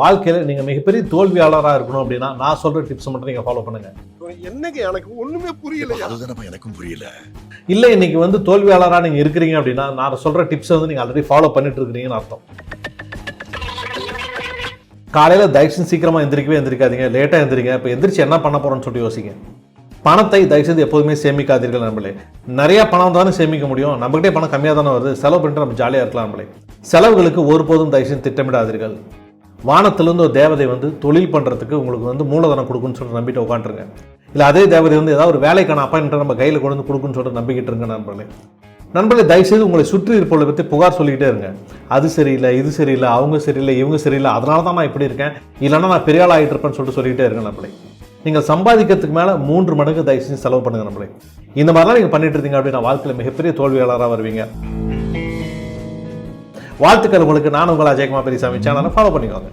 வாழ்க்கையில் நீங்கள் மிகப்பெரிய தோல்வியாளராக இருக்கணும் அப்படின்னா நான் சொல்கிற டிப்ஸ் மட்டும் நீங்கள் ஃபாலோ பண்ணுங்க. என்னங்க எனக்கு ஒண்ணுமே புரியல. அதுதானப்பா எனக்கும் புரியல. இல்லை இன்னைக்கு வந்து தோல்வியாளராக நீங்கள் இருக்கிறீங்க அப்படின்னா நான் சொல்கிற டிப்ஸை வந்து நீங்கள் ஆல்ரெடி ஃபாலோ பண்ணிட்டு இருக்கிறீங்கன்னு அர்த்தம். காலையில் தயவுசெய்து சீக்கிரமாக எந்திரிக்கவே எந்திரிக்காதீங்க, லேட்டாக எந்திரிங்க. இப்போ எந்திரிச்சு என்ன பண்ண போகிறோன்னு சொல்லிட்டு யோசிங்க. பணத்தை தயவுசெய்து எப்போதுமே சேமிக்காதீர்கள் நம்மளே. நிறைய பணம் தானே சேமிக்க முடியும், நம்மகிட்டே பணம் கம்மியாக தானே வருது, செலவு பண்ணிட்டு நம்ம ஜாலியாக இருக்கலாம் நம்மளே. செலவுகளுக்கு ஒருபோதும் தயவுசெய்து திட்டமிடாதீர்கள். வானத்திலிருந்து ஒரு தேவதை வந்து தொழில் பண்ணுறதுக்கு உங்களுக்கு வந்து மூலதனம் கொடுக்குன்னு சொல்லிட்டு நம்பிட்டு உட்காந்துருங்க. இல்லை அதே தேவதை வந்து ஏதாவது ஒரு வேலைக்கான அப்பாயின்மெண்ட் நம்ம கையில் கொண்டு வந்து கொடுக்குன்னு சொல்லிட்டு நம்பிக்கிட்டு இருங்க நண்பர்களே. தயவுசெய்து உங்களை சுற்றி இருப்பவர்களை பற்றி புகார் சொல்லிக்கிட்டே இருங்க. அது சரியில்லை, இது சரியில்லை, அவங்க சரியில்லை, இவங்க சரியில்லை, அதனால தான் நான் இப்படி இருக்கேன், இல்லைன்னா நான் பெரிய ஆள் ஆகிட்டு இருப்பேன்னு சொல்லிட்டு சொல்லிக்கிட்டே இருங்க நண்பர்களே. நீங்கள் சம்பாதிக்கிறதுக்கு மேலே 3 மடங்கு தயவுசெய்து செலவு பண்ணுங்க நண்பர்களே. இந்த மாதிரிலாம் நீங்கள் பண்ணிட்டு இருந்தீங்க அப்படின்னா வாழ்க்கையில் மிகப்பெரிய தோல்வியாளராக வருவீங்க. வாழ்த்துக்கள் உங்களுக்கு. நான் உங்கள் அஜய்குமார் பெரியசாமி. சேனலை ஃபாலோ பண்ணிக்கோங்க.